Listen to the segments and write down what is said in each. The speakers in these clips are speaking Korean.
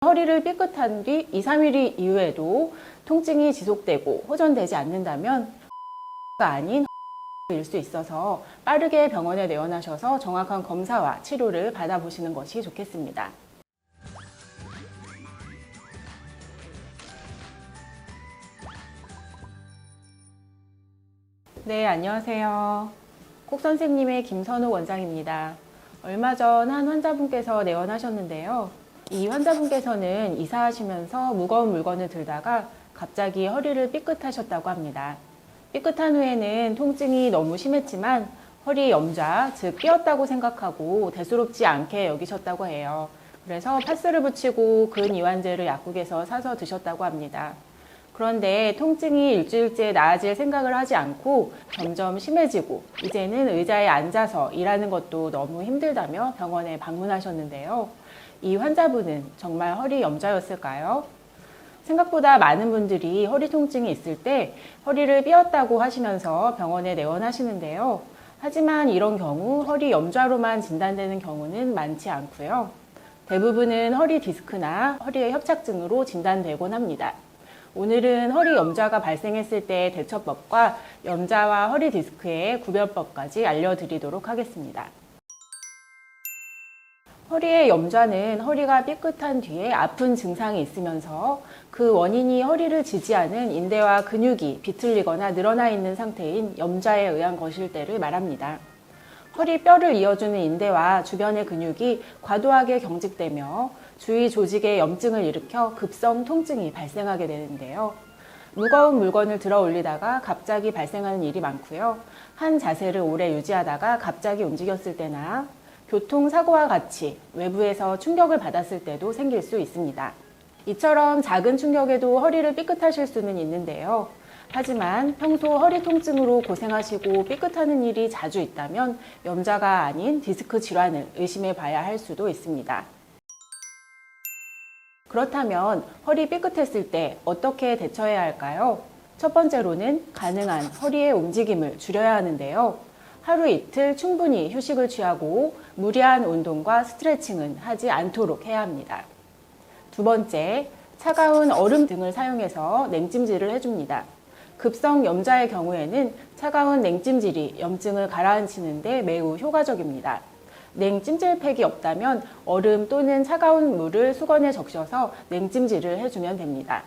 허리를 삐끗한 뒤 2, 3일 이후에도 통증이 지속되고 호전되지 않는다면 가 아닌 일 수 있어서 빠르게 병원에 내원하셔서 정확한 검사와 치료를 받아보시는 것이 좋겠습니다. 네, 안녕하세요. 콕 선생님의 김선우 원장입니다. 얼마 전 한 환자분께서 내원하셨는데요. 이 환자분께서는 이사하시면서 무거운 물건을 들다가 갑자기 허리를 삐끗하셨다고 합니다. 삐끗한 후에는 통증이 너무 심했지만 허리 염좌, 즉 삐었다고 생각하고 대수롭지 않게 여기셨다고 해요. 그래서 파스를 붙이고 근이완제를 약국에서 사서 드셨다고 합니다. 그런데 통증이 일주일째 나아질 생각을 하지 않고 점점 심해지고 이제는 의자에 앉아서 일하는 것도 너무 힘들다며 병원에 방문하셨는데요. 이 환자분은 정말 허리 염좌였을까요? 생각보다 많은 분들이 허리 통증이 있을 때 허리를 삐었다고 하시면서 병원에 내원하시는데요. 하지만 이런 경우 허리 염좌로만 진단되는 경우는 많지 않고요. 대부분은 허리 디스크나 허리의 협착증으로 진단되곤 합니다. 오늘은 허리 염좌가 발생했을 때 대처법과 염좌와 허리 디스크의 구별법까지 알려드리도록 하겠습니다. 허리의 염좌는 허리가 삐끗한 뒤에 아픈 증상이 있으면서 그 원인이 허리를 지지하는 인대와 근육이 비틀리거나 늘어나 있는 상태인 염좌에 의한 것일 때를 말합니다. 허리 뼈를 이어주는 인대와 주변의 근육이 과도하게 경직되며 주위 조직에 염증을 일으켜 급성 통증이 발생하게 되는데요. 무거운 물건을 들어 올리다가 갑자기 발생하는 일이 많고요. 한 자세를 오래 유지하다가 갑자기 움직였을 때나 교통사고와 같이 외부에서 충격을 받았을 때도 생길 수 있습니다. 이처럼 작은 충격에도 허리를 삐끗하실 수는 있는데요. 하지만 평소 허리 통증으로 고생하시고 삐끗하는 일이 자주 있다면 염좌가 아닌 디스크 질환을 의심해 봐야 할 수도 있습니다. 그렇다면 허리 삐끗했을 때 어떻게 대처해야 할까요? 첫 번째로는 가능한 허리의 움직임을 줄여야 하는데요. 하루 이틀 충분히 휴식을 취하고 무리한 운동과 스트레칭은 하지 않도록 해야 합니다. 두 번째, 차가운 얼음 등을 사용해서 냉찜질을 해줍니다. 급성 염좌의 경우에는 차가운 냉찜질이 염증을 가라앉히는 데 매우 효과적입니다. 냉찜질팩이 없다면 얼음 또는 차가운 물을 수건에 적셔서 냉찜질을 해주면 됩니다.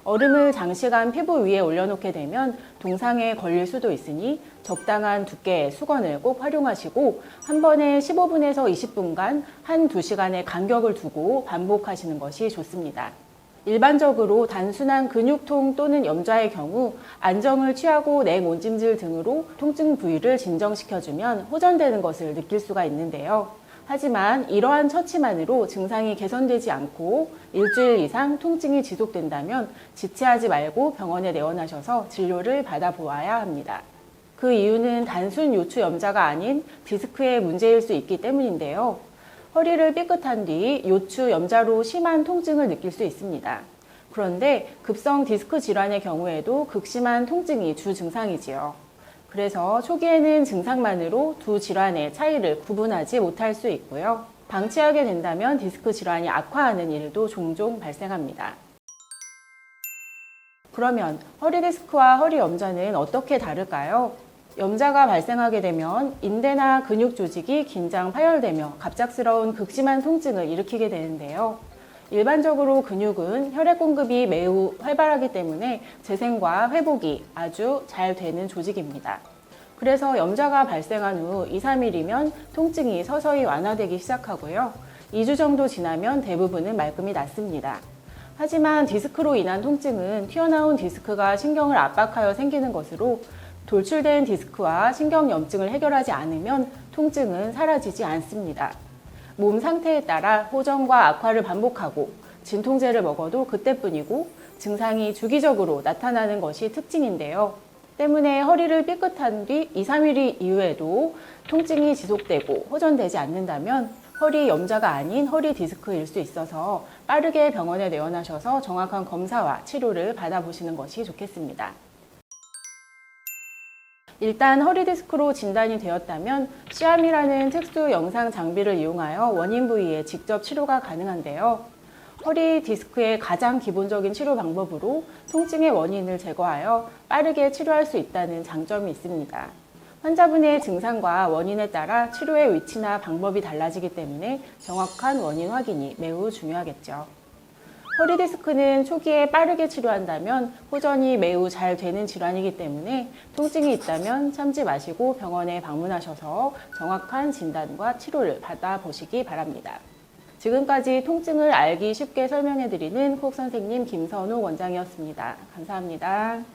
얼음을 장시간 피부 위에 올려놓게 되면 동상에 걸릴 수도 있으니 적당한 두께의 수건을 꼭 활용하시고 한 번에 15분에서 20분간 한두 시간의 간격을 두고 반복하시는 것이 좋습니다. 일반적으로 단순한 근육통 또는 염좌의 경우 안정을 취하고 냉온찜질 등으로 통증 부위를 진정시켜주면 호전되는 것을 느낄 수가 있는데요. 하지만 이러한 처치만으로 증상이 개선되지 않고 일주일 이상 통증이 지속된다면 지체하지 말고 병원에 내원하셔서 진료를 받아보아야 합니다. 그 이유는 단순 요추 염좌가 아닌 디스크의 문제일 수 있기 때문인데요. 허리를 삐끗한 뒤 요추 염좌로 심한 통증을 느낄 수 있습니다. 그런데 급성 디스크 질환의 경우에도 극심한 통증이 주 증상이지요. 그래서 초기에는 증상만으로 두 질환의 차이를 구분하지 못할 수 있고요. 방치하게 된다면 디스크 질환이 악화하는 일도 종종 발생합니다. 그러면 허리 디스크와 허리 염좌는 어떻게 다를까요? 염좌가 발생하게 되면 인대나 근육 조직이 긴장 파열되며 갑작스러운 극심한 통증을 일으키게 되는데요. 일반적으로 근육은 혈액 공급이 매우 활발하기 때문에 재생과 회복이 아주 잘 되는 조직입니다. 그래서 염좌가 발생한 후 2, 3일이면 통증이 서서히 완화되기 시작하고요. 2주 정도 지나면 대부분은 말끔히 낫습니다. 하지만 디스크로 인한 통증은 튀어나온 디스크가 신경을 압박하여 생기는 것으로 돌출된 디스크와 신경염증을 해결하지 않으면 통증은 사라지지 않습니다. 몸 상태에 따라 호전과 악화를 반복하고 진통제를 먹어도 그때뿐이고 증상이 주기적으로 나타나는 것이 특징인데요. 때문에 허리를 삐끗한 뒤 2, 3일 이후에도 통증이 지속되고 호전되지 않는다면 허리 염좌가 아닌 허리 디스크일 수 있어서 빠르게 병원에 내원하셔서 정확한 검사와 치료를 받아보시는 것이 좋겠습니다. 일단 허리 디스크로 진단이 되었다면 시암이라는 특수 영상 장비를 이용하여 원인 부위에 직접 치료가 가능한데요. 허리 디스크의 가장 기본적인 치료 방법으로 통증의 원인을 제거하여 빠르게 치료할 수 있다는 장점이 있습니다. 환자분의 증상과 원인에 따라 치료의 위치나 방법이 달라지기 때문에 정확한 원인 확인이 매우 중요하겠죠. 허리 디스크는 초기에 빠르게 치료한다면 호전이 매우 잘 되는 질환이기 때문에 통증이 있다면 참지 마시고 병원에 방문하셔서 정확한 진단과 치료를 받아보시기 바랍니다. 지금까지 통증을 알기 쉽게 설명해드리는 콕 선생님 김선우 원장이었습니다. 감사합니다.